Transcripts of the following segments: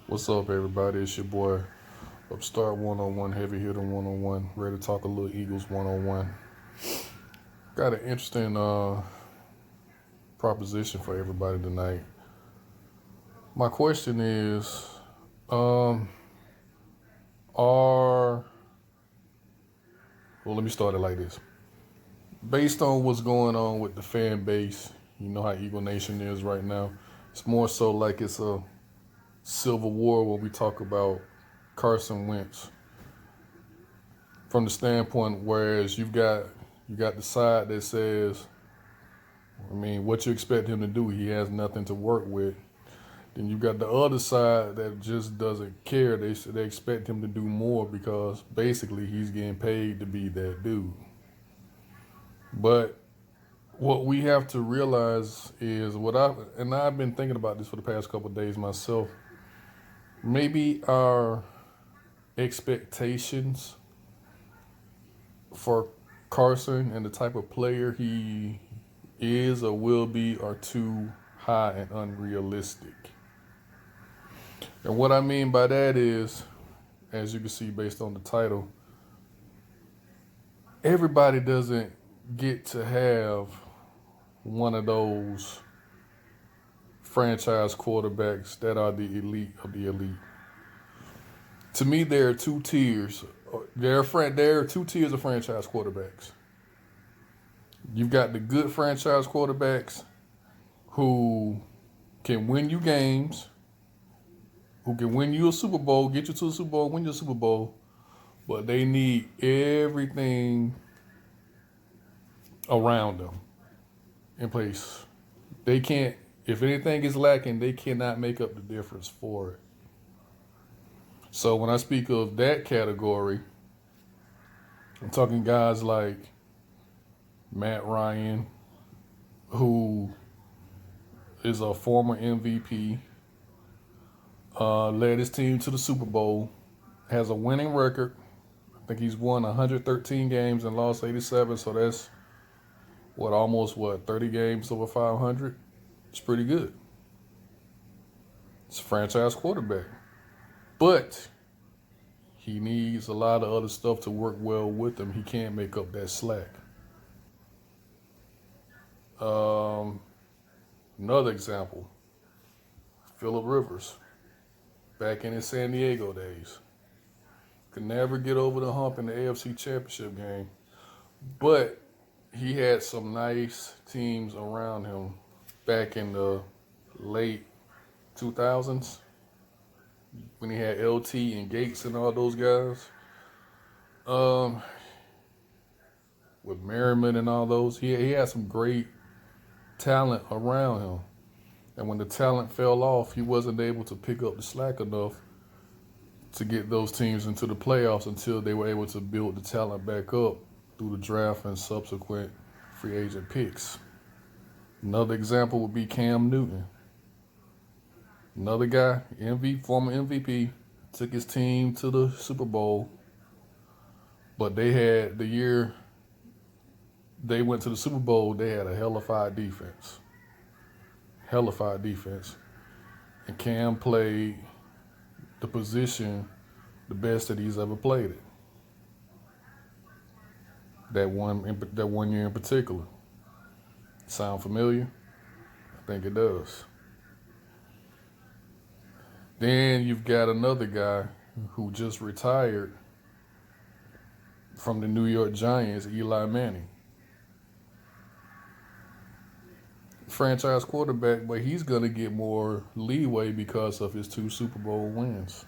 What's up, everybody? It's your boy, Upstart 101, Heavy Hitter 101, ready to talk a little Eagles 101. Got an interesting proposition for everybody tonight. My question is, well, let me start it like this. Based on what's going on with the fan base, you know how Eagle Nation is right now. It's more so like it's a civil war when we talk about Carson Wentz. From the standpoint, whereas you got the side that says, what you expect him to do? He has nothing to work with. Then you got the other side that just doesn't care. They expect him to do more because basically he's getting paid to be that dude. But what we have to realize is I've been thinking about this for the past couple of days myself. Maybe our expectations for Carson and the type of player he is or will be are too high and unrealistic. And what I mean by that is, as you can see based on the title, everybody doesn't get to have one of those franchise quarterbacks that are the elite of the elite. To me, there are two tiers. There are two tiers of franchise quarterbacks. You've got the good franchise quarterbacks who can win you games, who can win you a Super Bowl, get you to a Super Bowl, win you a Super Bowl, but they need everything around them in place. They can't, if anything is lacking, they cannot make up the difference for it. So when I speak of that category, I'm talking guys like Matt Ryan, who is a former MVP, led his team to the Super Bowl, has a winning record. I think he's won 113 games and lost 87, so that's almost 30 games over 500? It's pretty good. It's a franchise quarterback. But he needs a lot of other stuff to work well with him. He can't make up that slack. Another example, Phillip Rivers, back in his San Diego days. Could never get over the hump in the AFC Championship game. But he had some nice teams around him back in the late 2000s when he had LT and Gates and all those guys. With Merriman and all those, he had some great talent around him. And when the talent fell off, he wasn't able to pick up the slack enough to get those teams into the playoffs until they were able to build the talent back up through the draft and subsequent free agent picks. Another example would be Cam Newton. Another guy, former MVP, took his team to the Super Bowl, but the year they went to the Super Bowl, they had a hellified defense. Hellified defense. And Cam played the position the best that he's ever played it. That one year in particular. Sound familiar? I think it does. Then you've got another guy who just retired from the New York Giants, Eli Manning. Franchise quarterback, but he's going to get more leeway because of his 2 Super Bowl wins.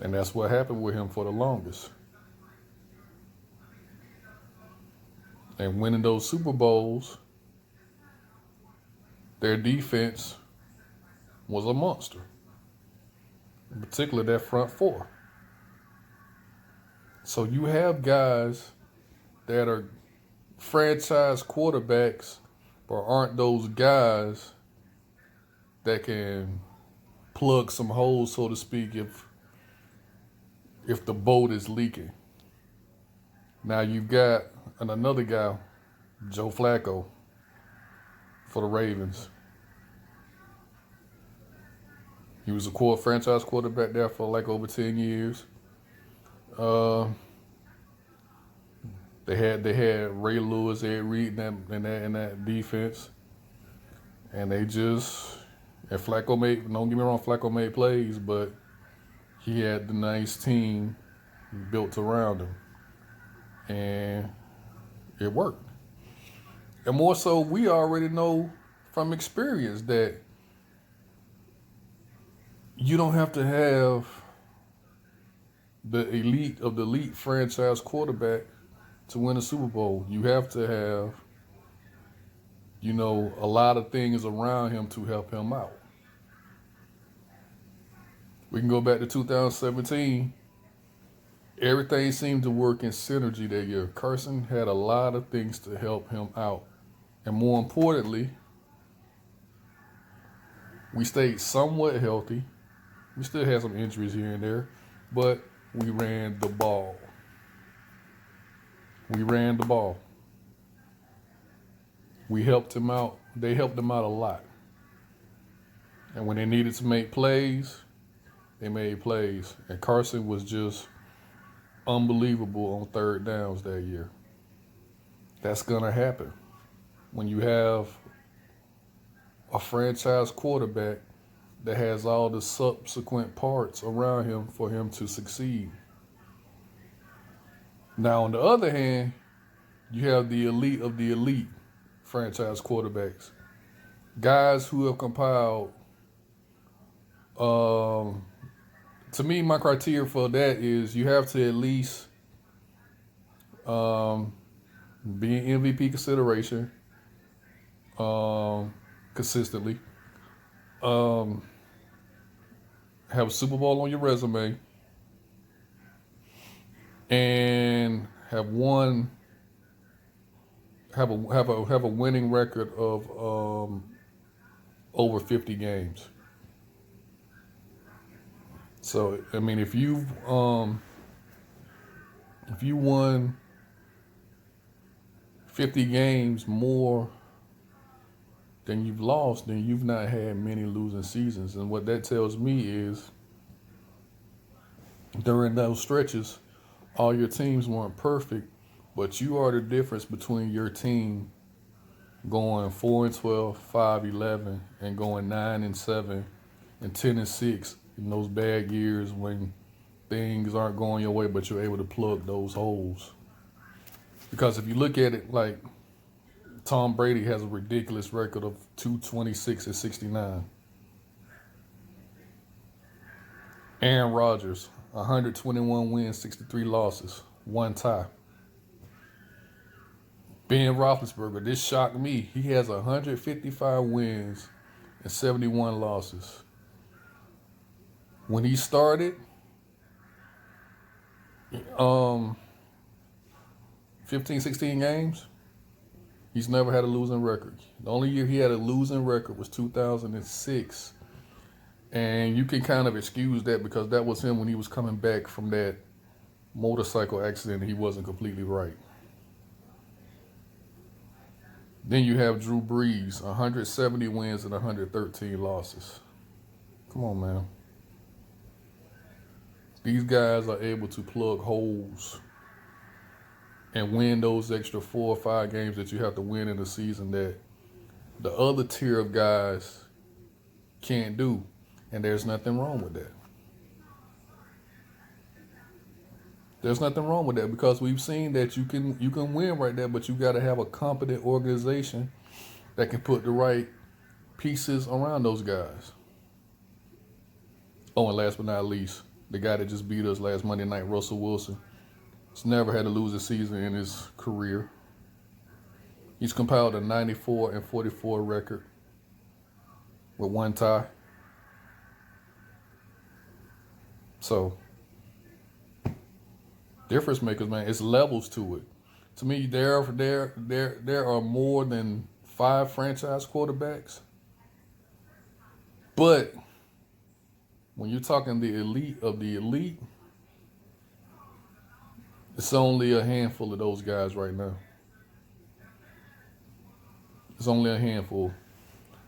And that's what happened with him for the longest. And winning those Super Bowls, their defense was a monster. In particular, that front 4. So you have guys that are franchise quarterbacks, but aren't those guys that can plug some holes, so to speak, if the boat is leaking. Now you've got another guy, Joe Flacco, for the Ravens. He was a franchise quarterback there for like over 10 years. They had Ray Lewis, Ed Reed in that defense, and Flacco don't get me wrong, Flacco made plays, but he had the nice team built around him, and it worked. And more so, we already know from experience that you don't have to have the elite of the elite franchise quarterback to win a Super Bowl. You have to have, a lot of things around him to help him out. We can go back to 2017. Everything seemed to work in synergy that year. Carson had a lot of things to help him out. And more importantly, we stayed somewhat healthy. We still had some injuries here and there, but we ran the ball. We helped him out. They helped him out a lot. And when they needed to make plays, they made plays. And Carson was just unbelievable on third downs that year. That's going to happen when you have a franchise quarterback that has all the subsequent parts around him for him to succeed. Now, on the other hand, you have the elite of the elite franchise quarterbacks. Guys who have compiled, to me, my criteria for that is you have to at least be in MVP consideration consistently. Have a Super Bowl on your resume, and have a winning record of over 50 games. So I mean, if you won 50 games more than you've lost, then you've not had many losing seasons. And what that tells me is during those stretches, all your teams weren't perfect, but you are the difference between your team going 4-12, 5-11, and going 9-7, and 10-6 in those bad years when things aren't going your way, but you're able to plug those holes. Because if you look at it, like Tom Brady has a ridiculous record of 226-69. Aaron Rodgers, 121 wins, 63 losses, 1 tie. Ben Roethlisberger, this shocked me. He has 155 wins and 71 losses. When he started, um, 15, 16 games, he's never had a losing record. The only year he had a losing record was 2006. And you can kind of excuse that because that was him when he was coming back from that motorcycle accident. He wasn't completely right. Then you have Drew Brees, 170 wins and 113 losses. Come on, man. These guys are able to plug holes and win those extra 4 or 5 games that you have to win in a season that the other tier of guys can't do. And there's nothing wrong with that. There's nothing wrong with that because we've seen that you can win right there, but you got to have a competent organization that can put the right pieces around those guys. Oh, and last but not least, the guy that just beat us last Monday night, Russell Wilson. He's never had to lose a season in his career. He's compiled a 94-44 record with 1 tie. So, difference makers, man. It's levels to it. To me, there are more than 5 franchise quarterbacks. But when you're talking the elite of the elite, it's only a handful of those guys right now. It's only a handful.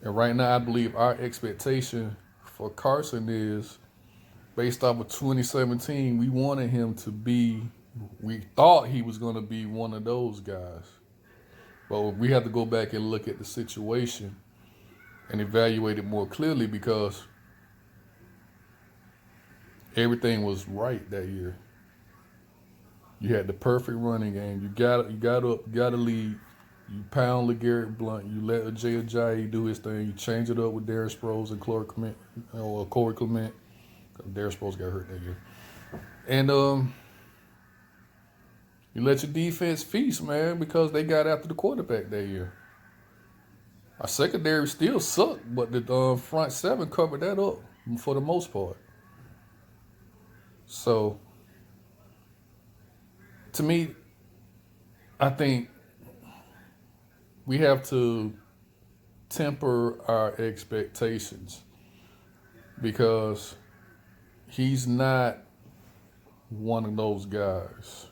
And right now, I believe our expectation for Carson is, based off of 2017, we wanted him to be, we thought he was going to be one of those guys. But we have to go back and look at the situation and evaluate it more clearly because everything was right that year. You had the perfect running game. You got a lead. You pound LeGarrette Blount. You let Jay Ajayi do his thing. You change it up with Darren Sproles and Corey Clement. Darren Sproles got hurt that year. And you let your defense feast, man, because they got after the quarterback that year. Our secondary still sucked, but the front 7 covered that up for the most part. So, to me, I think we have to temper our expectations because he's not one of those guys.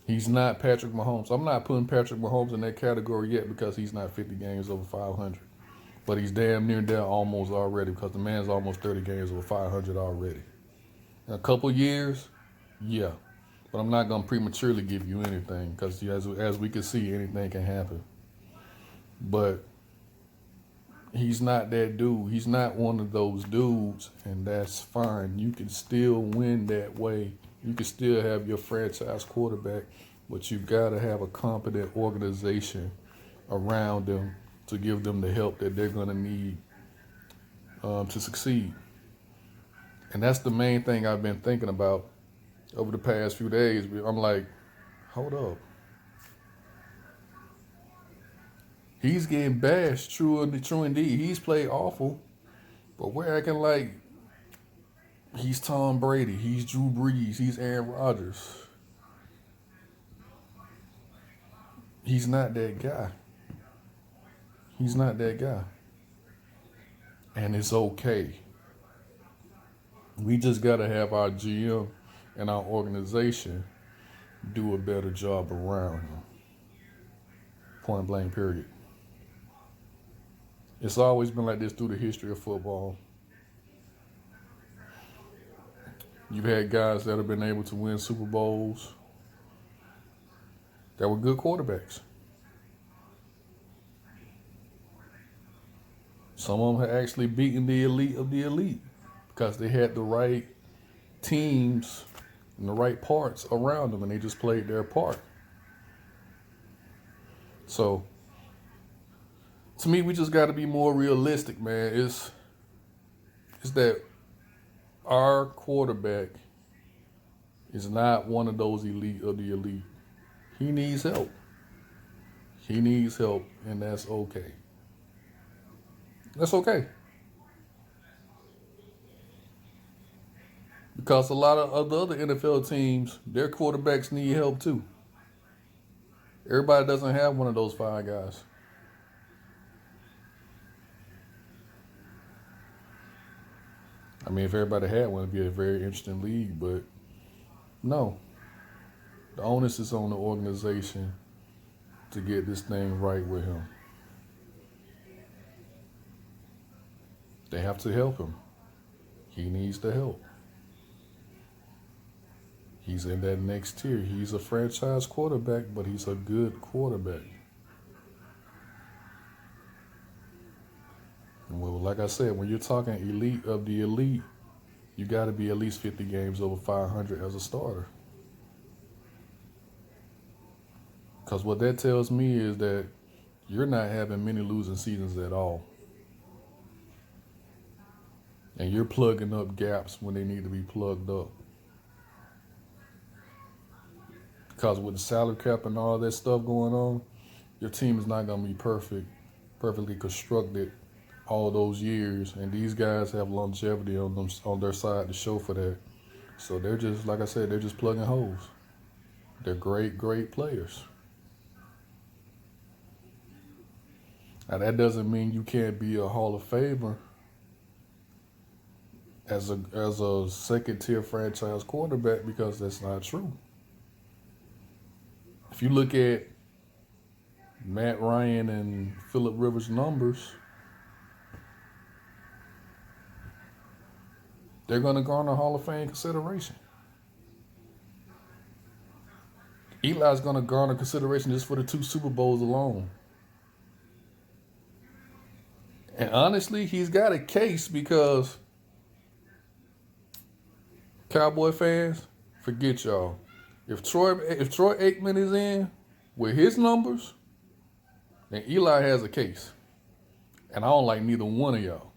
He's not Patrick Mahomes. I'm not putting Patrick Mahomes in that category yet because he's not 50 games over 500. But he's damn near there almost already because the man's almost 30 games over 500 already. In a couple years, yeah. But I'm not going to prematurely give you anything because as we can see, anything can happen. But he's not that dude. He's not one of those dudes, and that's fine. You can still win that way. You can still have your franchise quarterback, but you got to have a competent organization around them to give them the help that they're going to need to succeed. And that's the main thing I've been thinking about over the past few days. I'm like, hold up. He's getting bashed, true indeed. He's played awful, but we're acting like he's Tom Brady, he's Drew Brees, he's Aaron Rodgers. He's not that guy. He's not that guy. And it's okay. We just got to have our GM and our organization do a better job around him. Point blank, period. It's always been like this through the history of football. You've had guys that have been able to win Super Bowls that were good quarterbacks. Some of them had actually beaten the elite of the elite because they had the right teams and the right parts around them, and they just played their part. So, to me, we just got to be more realistic, man. It's that our quarterback is not one of those elite of the elite. He needs help. He needs help, and that's okay. That's okay. Because a lot of the other NFL teams, their quarterbacks need help too. Everybody doesn't have one of those 5 guys. I mean, if everybody had one, it'd be a very interesting league, but no. The onus is on the organization to get this thing right with him. They have to help him. He needs the help. He's in that next tier. He's a franchise quarterback, but he's a good quarterback. And well, like I said, when you're talking elite of the elite, you got to be at least 50 games over 500 as a starter. Because what that tells me is that you're not having many losing seasons at all. And you're plugging up gaps when they need to be plugged up. Because with the salary cap and all that stuff going on, your team is not going to be perfectly constructed all those years. And these guys have longevity on their side to show for that. So they're just, like I said, they're just plugging holes. They're great players. Now, that doesn't mean you can't be a Hall of Famer as a second-tier franchise quarterback, because that's not true. If you look at Matt Ryan and Phillip Rivers' numbers, they're going to garner Hall of Fame consideration. Eli's going to garner consideration just for the 2 Super Bowls alone. And honestly, he's got a case, because Cowboy fans, forget y'all. If Troy Aikman is in with his numbers, then Eli has a case. And I don't like neither one of y'all.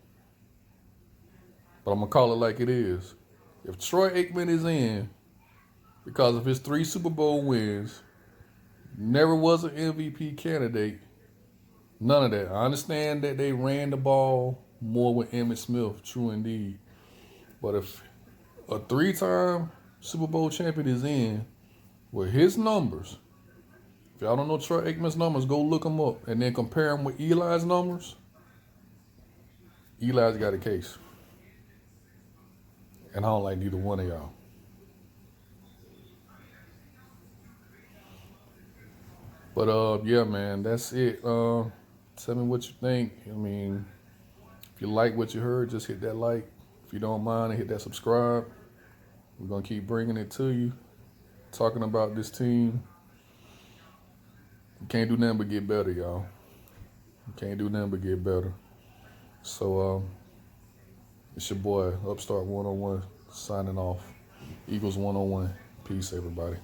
But I'm going to call it like it is. If Troy Aikman is in because of his 3 Super Bowl wins, never was an MVP candidate, none of that. I understand that they ran the ball more with Emmitt Smith, true indeed. But if a 3-time Super Bowl champion is in with his numbers, if y'all don't know Troy Aikman's numbers, go look them up and then compare them with Eli's numbers. Eli's got a case. And I don't like neither one of y'all. But yeah, man, that's it. Tell me what you think. I mean, if you like what you heard, just hit that like. If you don't mind, hit that subscribe. We're going to keep bringing it to you, talking about this team. You can't do nothing but get better, y'all. You can't do nothing but get better. So, it's your boy, Upstart 101, signing off. Eagles 101. Peace, everybody.